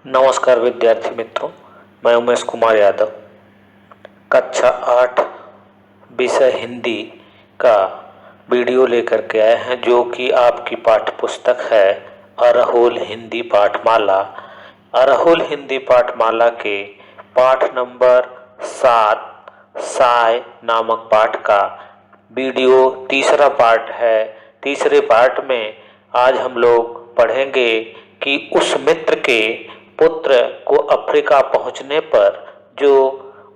नमस्कार विद्यार्थी मित्रों, मैं उमेश कुमार यादव कक्षा 8 विषय हिंदी का वीडियो लेकर के आए हैं, जो कि आपकी पाठ्य पुस्तक है अरहुल हिंदी पाठमाला। अरहुल हिंदी पाठमाला के पाठ नंबर 7 साय नामक पाठ का वीडियो तीसरा पार्ट है। तीसरे पार्ट में आज हम लोग पढ़ेंगे कि उस मित्र के पुत्र को अफ्रीका पहुंचने पर जो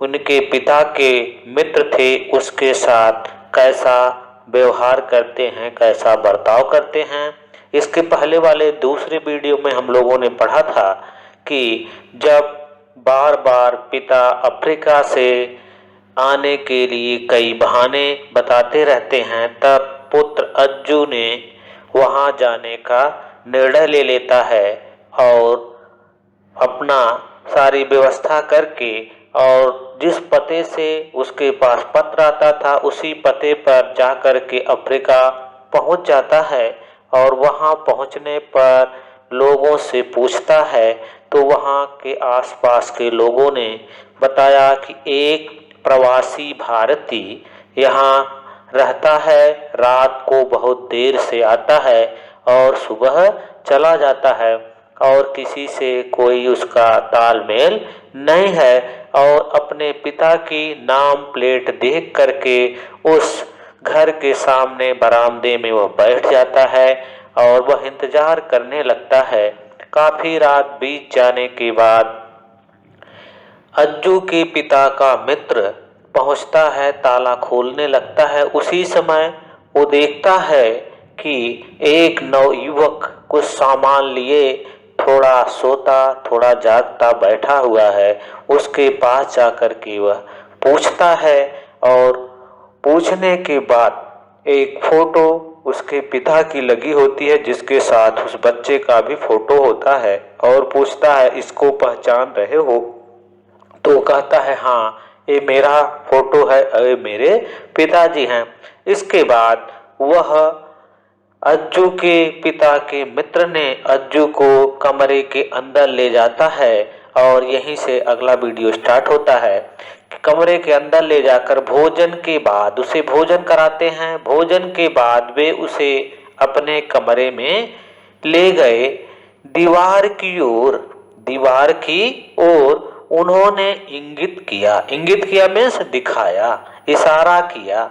उनके पिता के मित्र थे उसके साथ कैसा व्यवहार करते हैं, कैसा बर्ताव करते हैं। इसके पहले वाले दूसरे वीडियो में हम लोगों ने पढ़ा था कि जब बार बार पिता अफ्रीका से आने के लिए कई बहाने बताते रहते हैं, तब पुत्र अज्जू ने वहां जाने का निर्णय ले लेता है और अपना सारी व्यवस्था करके और जिस पते से उसके पास पत्र आता था उसी पते पर जा कर के अफ्रीका पहुंच जाता है। और वहां पहुंचने पर लोगों से पूछता है तो वहां के आसपास के लोगों ने बताया कि एक प्रवासी भारतीय यहाँ रहता है, रात को बहुत देर से आता है और सुबह चला जाता है और किसी से कोई उसका तालमेल नहीं है। और अपने पिता की नाम प्लेट देख करके उस घर के सामने बरामदे में वह बैठ जाता है और वह इंतजार करने लगता है। काफी रात बीत जाने के बाद अज्जू के पिता का मित्र पहुंचता है, ताला खोलने लगता है। उसी समय वो देखता है कि एक नवयुवक कुछ सामान लिए थोड़ा सोता थोड़ा जागता बैठा हुआ है। उसके पास जाकर के वह पूछता है और पूछने के बाद एक फोटो उसके पिता की लगी होती है, जिसके साथ उस बच्चे का भी फोटो होता है। और पूछता है, इसको पहचान रहे हो? तो कहता है, हाँ ये मेरा फोटो है, ये मेरे पिताजी हैं। इसके बाद वह अज्जू के पिता के मित्र ने अज्जू को कमरे के अंदर ले जाता है और यहीं से अगला वीडियो स्टार्ट होता है। कमरे के अंदर ले जाकर भोजन के बाद उसे भोजन कराते हैं। भोजन के बाद वे उसे अपने कमरे में ले गए। दीवार की ओर उन्होंने इंगित किया मीन्स दिखाया, इशारा किया।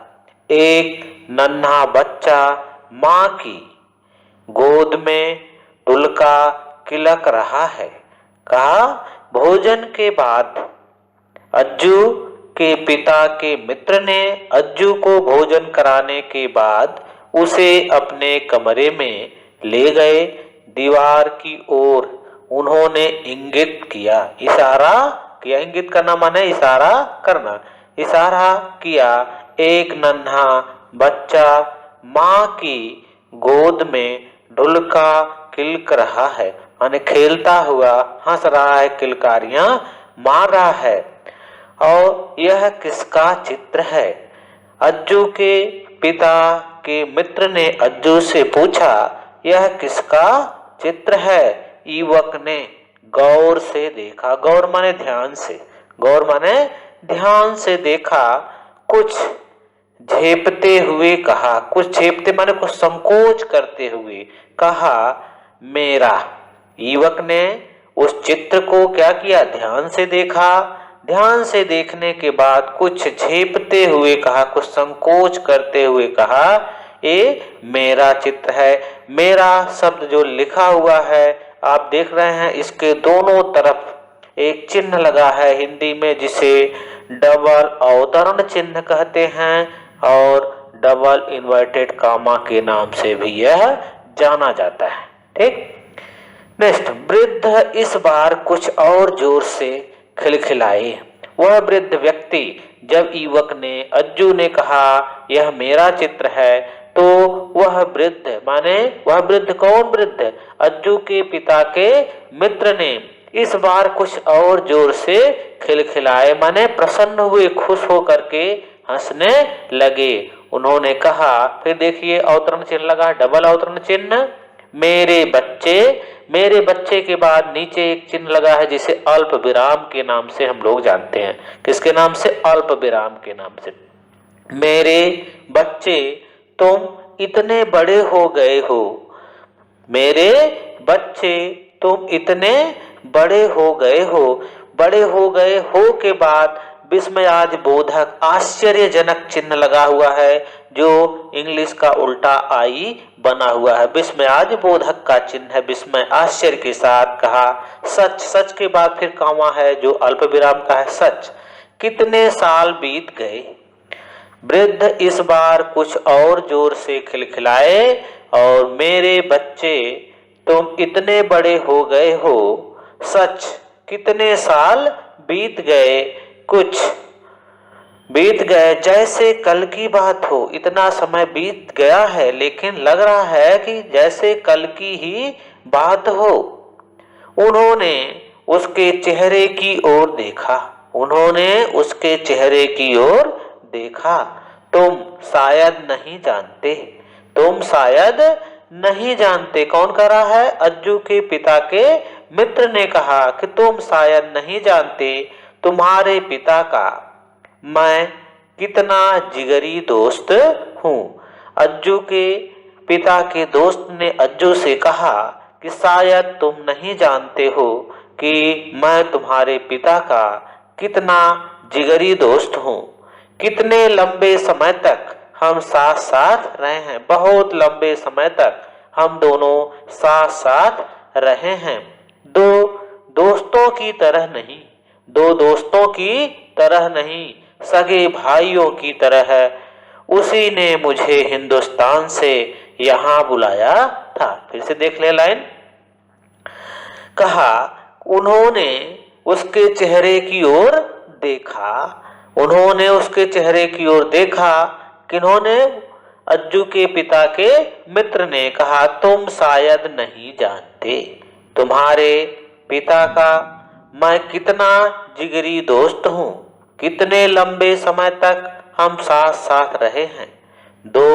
एक नन्हा बच्चा माँ की गोद में ढुलका किलक रहा है। कहा, भोजन के बाद अज्जू के पिता के मित्र ने अज्जू को भोजन कराने के बाद उसे अपने कमरे में ले गए। दीवार की ओर उन्होंने इंगित किया, इशारा किया। इंगित करना माने इशारा करना। इशारा किया, एक नन्हा बच्चा माँ की गोद में ढुलका किलक रहा है, माने खेलता हुआ हंस रहा है, किलकारियां मार रहा है। और यह किसका चित्र है? अज्जू के पिता के मित्र ने अज्जू से पूछा, यह किसका चित्र है? युवक ने गौर से देखा, गौर माने ध्यान से देखा, कुछ झेपते हुए कहा, कुछ झेपते माने कुछ संकोच करते हुए कहा, मेरा। युवक ने उस चित्र को क्या किया? ध्यान से देखा। ध्यान से देखने के बाद कुछ झेपते हुए कहा, कुछ संकोच करते हुए कहा, ये मेरा चित्र है। मेरा शब्द जो लिखा हुआ है आप देख रहे हैं, इसके दोनों तरफ एक चिन्ह लगा है हिंदी में, जिसे डबल अवतरण चिन्ह कहते हैं और डबल इन्वर्टेड कामा के नाम से भी यह जाना जाता है। ठीक। नेक्स्ट, वृद्ध इस बार कुछ और जोर से खिलखिलाए। वह वृद्ध व्यक्ति जब युवक ने अज्जू ने कहा यह मेरा चित्र है, तो वह वृद्ध माने वह वृद्ध कौन? वृद्ध अज्जू के पिता के मित्र ने इस बार कुछ और जोर से खिलखिलाए, माने प्रसन्न हुए, खुश होकर के हंसने लगे। उन्होंने कहा, फिर देखिए अवतरण चिन्ह लगा, डबल अवतरण चिन्ह, मेरे बच्चे मेरे बच्चे के बाद नीचे एक चिन्ह लगा है जिसे अल्प विराम के नाम से हम लोग जानते हैं। किसके नाम से? अल्प विराम के नाम से। मेरे बच्चे तुम इतने बड़े हो गए हो, मेरे बच्चे तुम इतने बड़े हो गए हो। बड़े हो गए हो के बाद विस्मयादि बोधक आश्चर्यजनक चिन्ह लगा हुआ है, जो इंग्लिश का उल्टा आई बना हुआ है। विस्मयादि बोधक का चिन्ह है, विस्मय आश्चर्य के साथ कहा सच। सच के बाद फिर कॉमा है जो अल्प विराम का है, सच। कितने साल बीत गए। वृद्ध इस बार कुछ और जोर से खिलखिलाए और मेरे बच्चे तुम इतने बड़े हो गए हो, सच। कितने साल बीत गए, कुछ बीत गए जैसे कल की बात हो। इतना समय बीत गया है लेकिन लग रहा है कि जैसे कल की ही बात हो। उन्होंने उसके चेहरे की ओर देखा, उन्होंने उसके चेहरे की ओर देखा। तुम शायद नहीं जानते, तुम शायद नहीं जानते। कौन कह रहा है? अज्जू के पिता के मित्र ने कहा कि तुम शायद नहीं जानते तुम्हारे पिता का मैं कितना जिगरी दोस्त हूँ। अज्जू के पिता के दोस्त ने अज्जू से कहा कि शायद तुम नहीं जानते हो कि मैं तुम्हारे पिता का कितना जिगरी दोस्त हूँ। कितने लंबे समय तक हम साथ साथ रहे हैं, बहुत लंबे समय तक हम दोनों साथ साथ रहे हैं। दो दोस्तों की तरह नहीं, दो दोस्तों की तरह नहीं, सगे भाइयों की तरह है। उसी ने मुझे हिंदुस्तान से यहाँ बुलाया था। फिर से देख ले लाइन। कहा उन्होंने उसके चेहरे की ओर देखा, उन्होंने उसके चेहरे की ओर देखा। किन्होंने? अज्जू के पिता के मित्र ने कहा तुम शायद नहीं जानते तुम्हारे पिता का मैं कितना जिगरी दोस्त हूँ। कितने लंबे समय तक हम साथ साथ रहे हैं। दो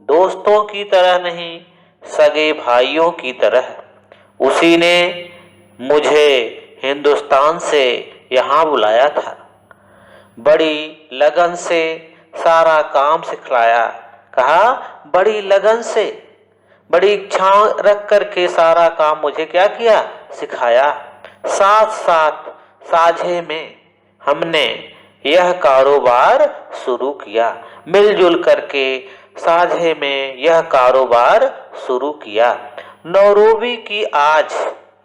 दोस्तों की तरह नहीं, सगे भाइयों की तरह। उसी ने मुझे हिंदुस्तान से यहाँ बुलाया था। बड़ी लगन से सारा काम सिखलाया। कहा बड़ी लगन से, बड़ी इच्छा रख करके सारा काम मुझे क्या किया? सिखाया। साथ साथ साझे में हमने यह कारोबार शुरू किया, मिलजुल करके साझे में यह कारोबार शुरू किया। नौरोबी की आज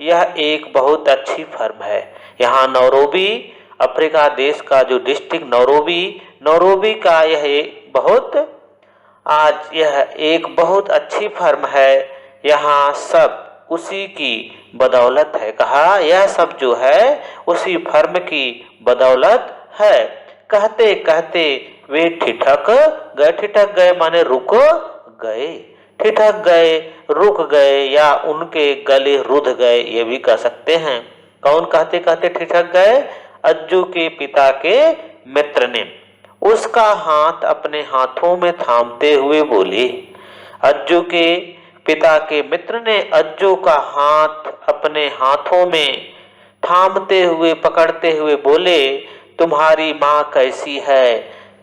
यह एक बहुत अच्छी फर्म है। यहाँ नौरोबी अफ्रीका देश का जो डिस्ट्रिक्ट नौरोबी का यह एक बहुत अच्छी फर्म है। यहाँ सब उसी की बदौलत है। कहा यह सब जो है उसी फर्म की बदौलत है। कहते कहते वे ठिठक गए। ठिठक गए माने रुक गए, ठिठक गए, रुक गए, या उनके गले रुध गए ये भी कह सकते हैं। कौन कहते कहते ठिठक गए? अज्जू के पिता के मित्र ने। उसका हाथ अपने हाथों में थामते हुए बोले। अज्जू के पिता के मित्र ने अज्जू का हाथ अपने हाथों में थामते हुए पकड़ते हुए बोले तुम्हारी माँ कैसी है?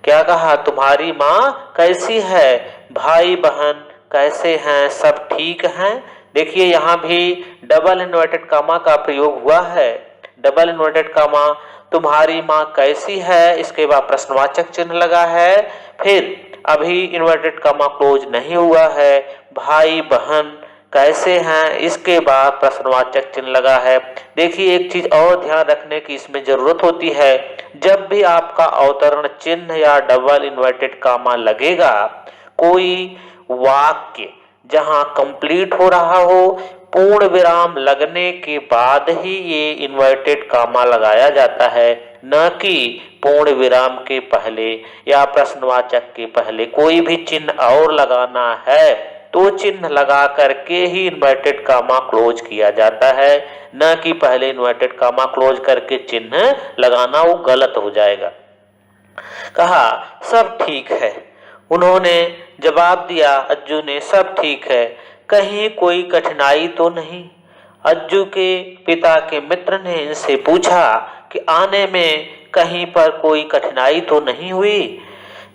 क्या कहा? तुम्हारी माँ कैसी है? भाई बहन कैसे हैं? सब ठीक हैं? देखिए यहाँ भी डबल इन्वर्टेड कामा का प्रयोग हुआ है। डबल इन्वर्टेड कामा तुम्हारी माँ कैसी है, इसके बाद प्रश्नवाचक चिन्ह लगा है। फिर अभी इन्वर्टेड कामा क्लोज नहीं हुआ है। भाई बहन कैसे हैं, इसके बाद प्रश्नवाचक चिन्ह लगा है। देखिए एक चीज और ध्यान रखने की इसमें जरूरत होती है, जब भी आपका अवतरण चिन्ह या डबल इन्वर्टेड कामा लगेगा, कोई वाक्य जहां कंप्लीट हो रहा हो, पूर्ण विराम लगने के बाद ही ये इन्वर्टेड कामा लगाया जाता है, न कि पूर्ण विराम के पहले या प्रश्नवाचक के पहले। कोई भी चिन्ह और लगाना है तो चिन्ह लगा करके ही इन्वर्टेड कामा क्लोज किया जाता है, न कि पहले इन्वर्टेड कामा क्लोज करके चिन्ह लगाना, वो गलत हो जाएगा। कहा सब ठीक है। उन्होंने जवाब दिया, अज्जू ने, सब ठीक है, कहीं कोई कठिनाई तो नहीं? अज्जू के पिता के मित्र ने इनसे पूछा कि आने में कहीं पर कोई कठिनाई तो नहीं हुई?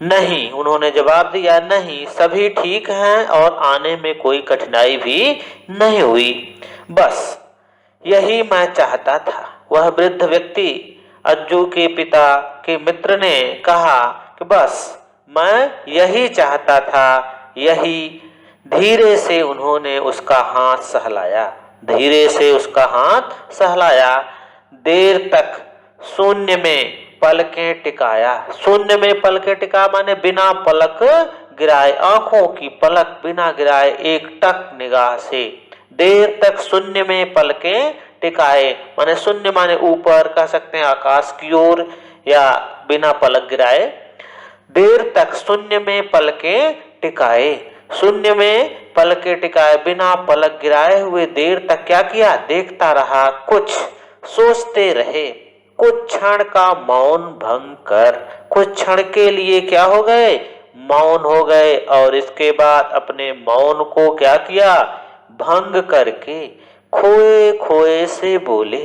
नहीं, उन्होंने जवाब दिया, नहीं, सभी ठीक हैं और आने में कोई कठिनाई भी नहीं हुई। बस यही मैं चाहता था। वह वृद्ध व्यक्ति अज्जू के पिता के मित्र ने कहा कि बस मैं यही चाहता था, यही। धीरे से उन्होंने उसका हाथ सहलाया, धीरे से उसका हाथ सहलाया। देर तक शून्य में पलकें टिकाया। शून्य में पलकें टिका माने बिना पलक गिराए, आंखों की पलक बिना गिराए एक टक निगाह से देर तक शून्य में पलकें टिकाए। माने शून्य माने ऊपर कह सकते हैं, आकाश की ओर, या बिना पलक गिराए। देर तक शून्य में पलकें टिकाए, शून्य में पलकें टिकाए, बिना पलक गिराए हुए देर तक क्या किया? देखता रहा, कुछ सोचते रहे। कुछ क्षण का मौन भंग कर कुछ क्षण के लिए क्या हो गए? मौन हो गए। और इसके बाद अपने मौन को क्या किया? भंग करके खोए खोए से बोले।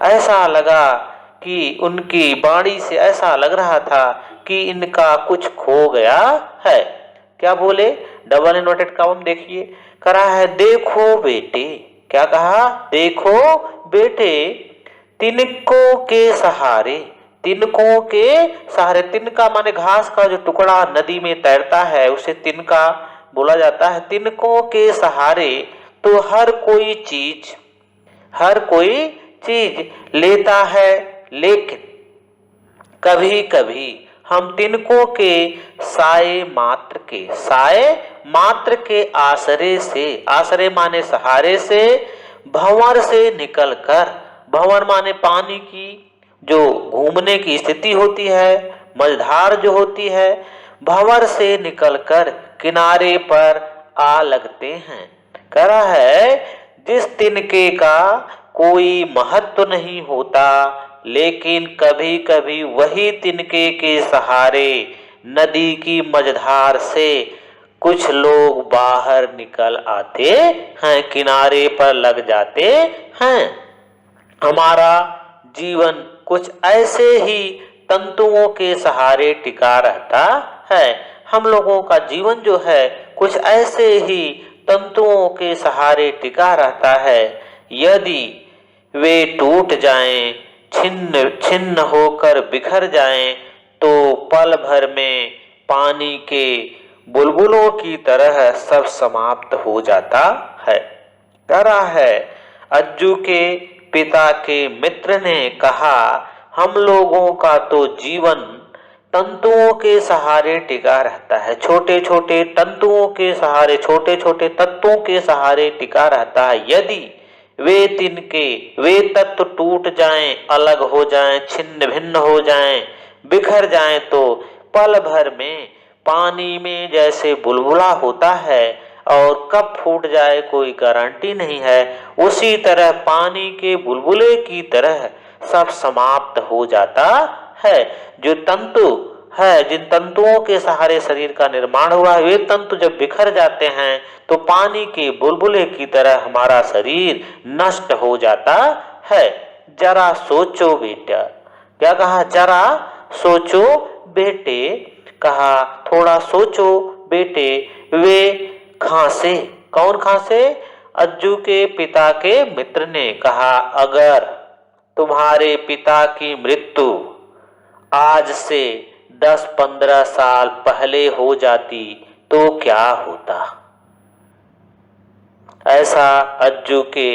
ऐसा लगा कि उनकी वाणी से ऐसा लग रहा था कि इनका कुछ खो गया है। क्या बोले? डबल इन्वर्टेड कॉमा देखिए, करा है, देखो बेटे। क्या कहा? देखो बेटे, तिनकों के सहारे, तिनकों के सहारे। तिनका माने घास का जो टुकड़ा नदी में तैरता है उसे तिनका बोला जाता है। तिनकों के सहारे तो हर कोई चीज लेता है, लेकिन कभी कभी हम तिनकों के साए मात्र के आसरे से, आसरे माने सहारे से, भंवर से निकलकर, भंवर माने पानी की जो घूमने की स्थिति होती है, मझधार जो होती है, भंवर से निकलकर किनारे पर आ लगते हैं। कह रहा है, जिस तिनके का कोई महत्व नहीं होता, लेकिन कभी कभी वही तिनके के सहारे नदी की मझधार से कुछ लोग बाहर निकल आते हैं, किनारे पर लग जाते हैं। हमारा जीवन कुछ ऐसे ही तंतुओं के सहारे टिका रहता है। हम लोगों का जीवन जो है कुछ ऐसे ही तंतुओं के सहारे टिका रहता है। यदि वे टूट जाएं, छिन्न छिन्न होकर बिखर जाएं, तो पल भर में पानी के बुलबुलों की तरह सब समाप्त हो जाता है। कह रहा है, अज्जू के पिता के मित्र ने कहा, हम लोगों का तो जीवन तंतुओं के सहारे टिका रहता है, छोटे छोटे तंतुओं के सहारे, छोटे छोटे तत्वों के सहारे टिका रहता है। यदि वे तिनके, वे तत्व टूट जाएं, अलग हो जाएं, छिन्न भिन्न हो जाएं, बिखर जाएं, तो पल भर में पानी में जैसे बुलबुला होता है और कब फूट जाए कोई गारंटी नहीं है, उसी तरह पानी के बुलबुले की तरह सब समाप्त हो जाता है। जो तंतु है, जिन तंतुओं के सहारे शरीर का निर्माण हुआ है, वे तंतु जब बिखर जाते हैं तो पानी के बुलबुले की तरह हमारा शरीर नष्ट हो जाता है। जरा सोचो बेटा। क्या कहा? जरा सोचो बेटे। कहा, थोड़ा सोचो बेटे। वे खांसे। कौन खांसे? अज्जू के पिता के मित्र ने कहा, अगर तुम्हारे पिता की मृत्यु आज से 10-15 साल पहले हो जाती तो क्या होता? ऐसा अज्जू के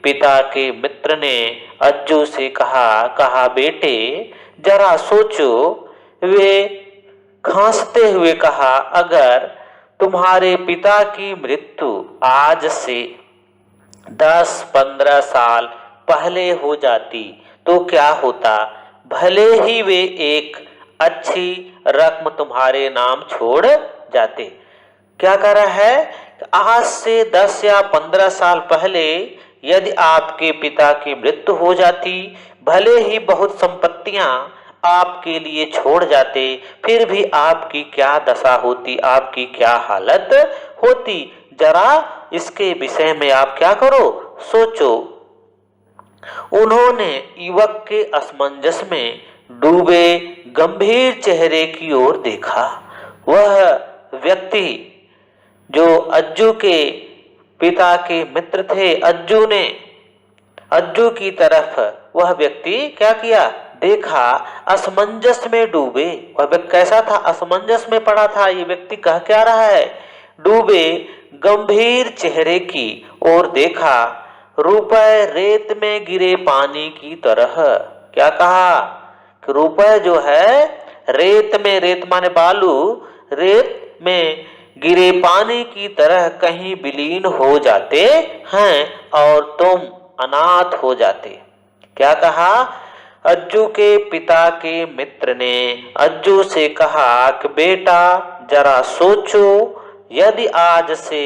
पिता के मित्र ने अज्जू से कहा बेटे जरा सोचो। वे खांसते हुए कहा, अगर तुम्हारे पिता की मृत्यु आज से 10-15 साल पहले हो जाती तो क्या होता? भले ही वे एक अच्छी रकम तुम्हारे नाम छोड़ जाते। क्या कह रहा है? आज से 10 या 15 साल पहले यदि आपके पिता की मृत्यु हो जाती, भले ही बहुत संपत्तियां आपके लिए छोड़ जाते, फिर भी आपकी क्या दशा होती, आपकी क्या हालत होती? जरा इसके विषय में आप क्या करो? सोचो। उन्होंने युवक के असमंजस में डूबे गंभीर चेहरे की ओर देखा। वह व्यक्ति जो अज्जू के पिता के मित्र थे, अज्जू की तरफ वह व्यक्ति क्या किया, देखा। असमंजस में डूबे, वह व्यक्ति कैसा था, असमंजस में पड़ा था। ये व्यक्ति कह क्या रहा है, डूबे गंभीर चेहरे की ओर देखा, रुपए रेत में गिरे पानी की तरह। क्या कहा कि रुपए जो है रेत में, रेत माने बालू, रेत में गिरे पानी की तरह कहीं विलीन हो जाते हैं और तुम अनाथ हो जाते। क्या कहा, अज्जू के पिता के मित्र ने अज्जू से कहा कि बेटा जरा सोचो, यदि आज से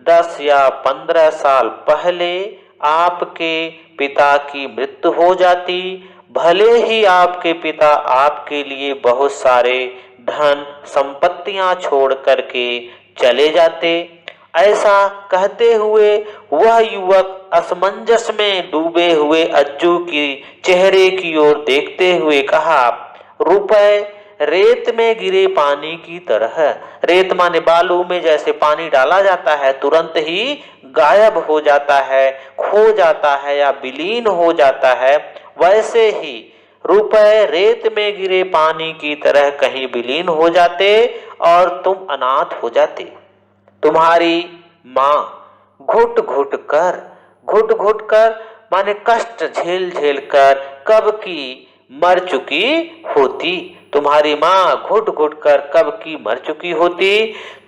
10 या 15 साल पहले आपके पिता की मृत्यु हो जाती, भले ही आपके पिता आपके लिए बहुत सारे धन संपत्तियां छोड़ करके चले जाते। ऐसा कहते हुए वह युवक असमंजस में डूबे हुए अज्जू की चेहरे की ओर देखते हुए कहा, रुपए रेत में गिरे पानी की तरह। रेत माने बालू में जैसे पानी डाला जाता है तुरंत ही गायब हो जाता है, खो जाता है या विलीन हो जाता है, वैसे ही रुपए रेत में गिरे पानी की तरह कहीं विलीन हो जाते और तुम अनाथ हो जाते। तुम्हारी माँ घुट घुट कर माने कष्ट झेल झेल कर कब की मर चुकी होती। तुम्हारी माँ घुट घुट कर कब की मर चुकी होती।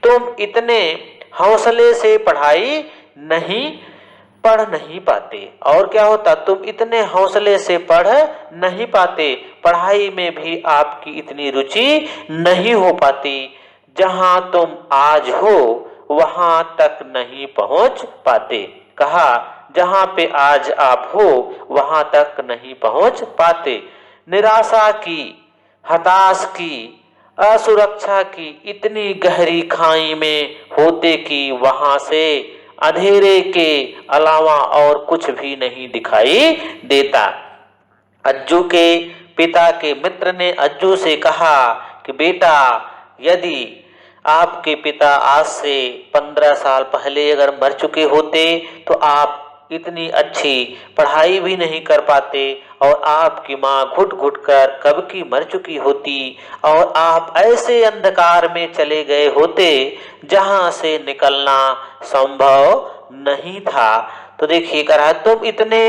तुम इतने हौसले से पढ़ाई नहीं पढ़ नहीं पाते। और क्या होता, तुम इतने हौसले से पढ़ नहीं पाते, पढ़ाई में भी आपकी इतनी रुचि नहीं हो पाती। जहां तुम आज हो वहां तक नहीं पहुंच पाते। कहा, जहां पे आज आप हो वहां तक नहीं पहुंच पाते। निराशा की, हताश की, असुरक्षा की इतनी गहरी खाई में होते कि वहां से अंधेरे के अलावा और कुछ भी नहीं दिखाई देता। अज्जू के पिता के मित्र ने अज्जू से कहा कि बेटा यदि आपके पिता आज से 15 साल पहले अगर मर चुके होते तो आप इतनी अच्छी पढ़ाई भी नहीं कर पाते और आपकी माँ घुट घुट कर कब की मर चुकी होती और आप ऐसे अंधकार में चले गए होते जहां से निकलना संभव नहीं था। तो देखिए कह रहा है, तुम इतने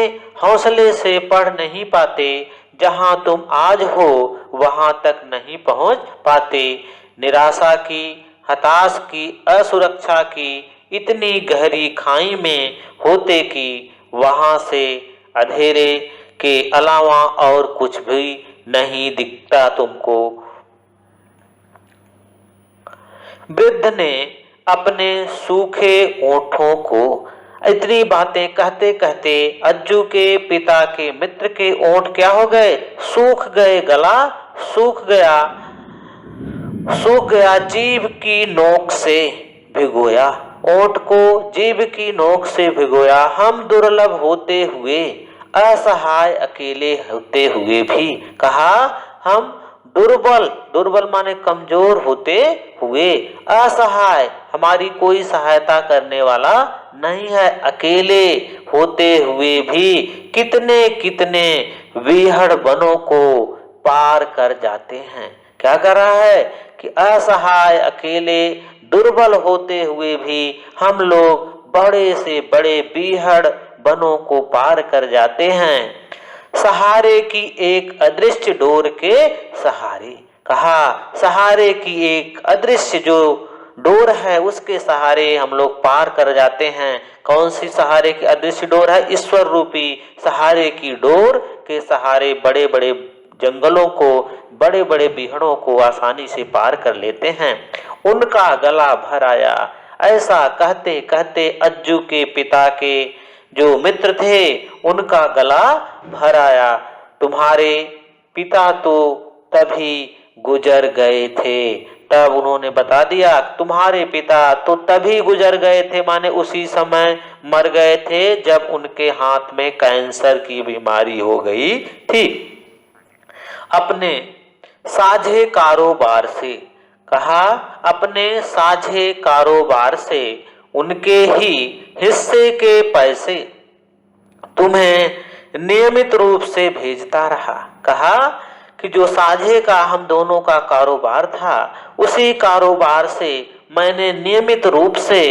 हौसले से पढ़ नहीं पाते, जहां तुम आज हो वहां तक नहीं पहुंच पाते। निराशा की, हताश की, असुरक्षा की इतनी गहरी खाई में होते कि वहां से अंधेरे के अलावा और कुछ भी नहीं दिखता तुमको। वृद्ध ने अपने सूखे ओठों को, इतनी बातें कहते कहते अज्जू के पिता के मित्र के ओठ क्या हो गए, सूख गए, गला सूख गया, जीभ की नोक से भिगोया, ओठ को जीभ की नोक से भिगोया। हम दुर्लभ होते हुए, असहाय अकेले होते हुए भी, कहा हम दुर्बल माने कमजोर होते हुए, असहाय हमारी कोई सहायता करने वाला नहीं है, अकेले होते हुए भी कितने कितने विहड़ वनों को पार कर जाते हैं। क्या कर रहा है कि असहाय अकेले दुर्बल होते हुए भी हम लोग बड़े से बड़े बीहड़ वनों को पार कर जाते हैं। सहारे की एक अदृश्य डोर के सहारे, कहा सहारे की एक अदृश्य जो डोर है उसके सहारे हम लोग पार कर जाते हैं। कौन सी सहारे की अदृश्य डोर है, ईश्वर रूपी सहारे की डोर के सहारे बड़े बड़े जंगलों को, बड़े बड़े बीहड़ों को आसानी से पार कर लेते हैं। उनका गला भर आया। ऐसा कहते कहते अज्जू के पिता के जो मित्र थे उनका गला भर आया। तुम्हारे पिता तो तभी गुजर गए थे, तब उन्होंने बता दिया तुम्हारे पिता तो तभी गुजर गए थे, माने उसी समय मर गए थे जब उनके हाथ में कैंसर की बीमारी हो गई थी। अपने साझे कारोबार से, कहा अपने साझे कारोबार से उनके ही हिस्से के पैसे तुम्हें नियमित रूप से भेजता रहा। कहा कि जो साझे का हम दोनों का कारोबार था, उसी कारोबार से मैंने नियमित रूप से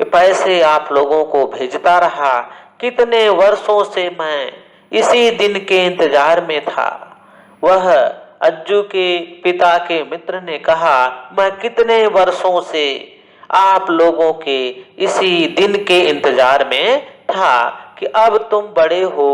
पैसे आप लोगों को भेजता रहा। कितने वर्षों से मैं इसी दिन के इंतजार में था। वह अज्जू के पिता के मित्र ने कहा मैं कितने वर्षों से आप लोगों के इसी दिन के इंतजार में था कि अब तुम बड़े हो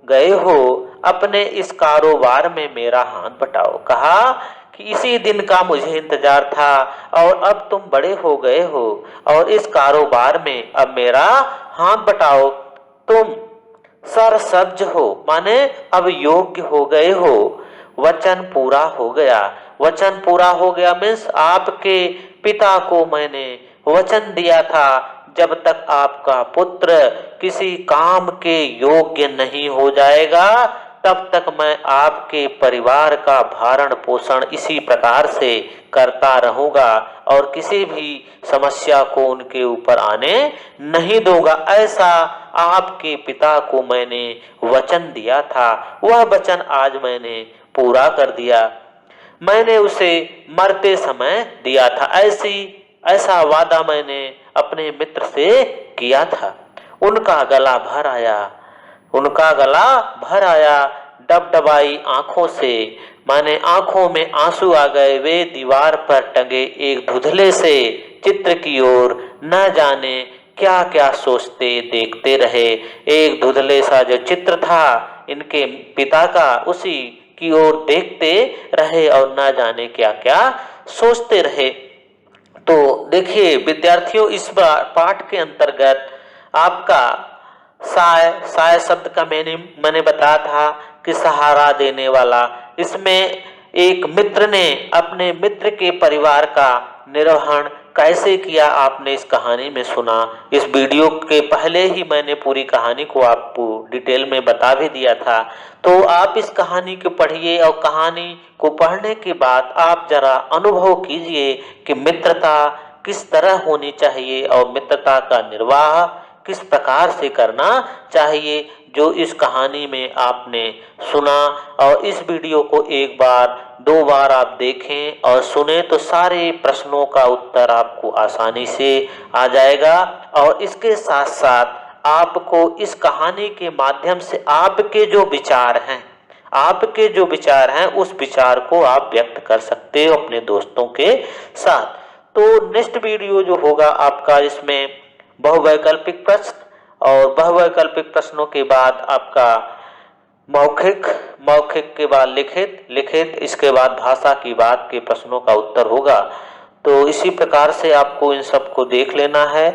गए हो, अपने इस कारोबार में मेरा हाथ बटाओ। कहा कि इसी दिन का मुझे इंतजार था और अब तुम बड़े हो गए हो और इस कारोबार में अब मेरा हाथ बटाओ। तुम सरसब्ज हो, माने अब योग्य हो गए हो। वचन पूरा हो गया। वचन पूरा हो गया मीन्स आपके पिता को मैंने वचन दिया था जब तक आपका पुत्र किसी काम के योग्य नहीं हो जाएगा तब तक मैं आपके परिवार का भरण पोषण इसी प्रकार से करता रहूंगा और किसी भी समस्या को उनके ऊपर आने नहीं दूंगा। ऐसा आपके पिता को मैंने वचन दिया था, वह वचन आज मैंने पूरा कर दिया। मैंने उसे मरते समय दिया था, ऐसा वादा मैंने अपने मित्र से किया था। उनका गला भर आया डबडबाई आंखों से, माने आंखों में आंसू आ गए। वे दीवार पर टंगे एक धुंधले से चित्र की ओर न जाने क्या क्या सोचते देखते रहे। एक धुंधले सा जो चित्र था इनके पिता का, उसी की ओर देखते रहे और न जाने क्या क्या सोचते रहे। तो देखिए विद्यार्थियों, इस पाठ के अंतर्गत आपका साय शब्द का मैंने बताया था कि सहारा देने वाला। इसमें एक मित्र ने अपने मित्र के परिवार का निर्वहन कैसे किया आपने इस कहानी में सुना। इस वीडियो के पहले ही मैंने पूरी कहानी को आपको डिटेल में बता भी दिया था। तो आप इस कहानी को पढ़िए और कहानी को पढ़ने के बाद आप जरा अनुभव कीजिए कि मित्रता किस तरह होनी चाहिए और मित्रता का निर्वाह किस प्रकार से करना चाहिए, जो इस कहानी में आपने सुना। और इस वीडियो को एक बार दो बार आप देखें और सुने तो सारे प्रश्नों का उत्तर आपको आसानी से आ जाएगा। और इसके साथ साथ आपको इस कहानी के माध्यम से आपके जो विचार हैं उस विचार को आप व्यक्त कर सकते हो अपने दोस्तों के साथ। तो नेक्स्ट वीडियो जो होगा आपका, इसमें बहुवैकल्पिक प्रश्न और बहुवैकल्पिक प्रश्नों के बाद आपका मौखिक के बाद लिखित, इसके बाद भाषा की बात के प्रश्नों का उत्तर होगा। तो इसी प्रकार से आपको इन सब को देख लेना है।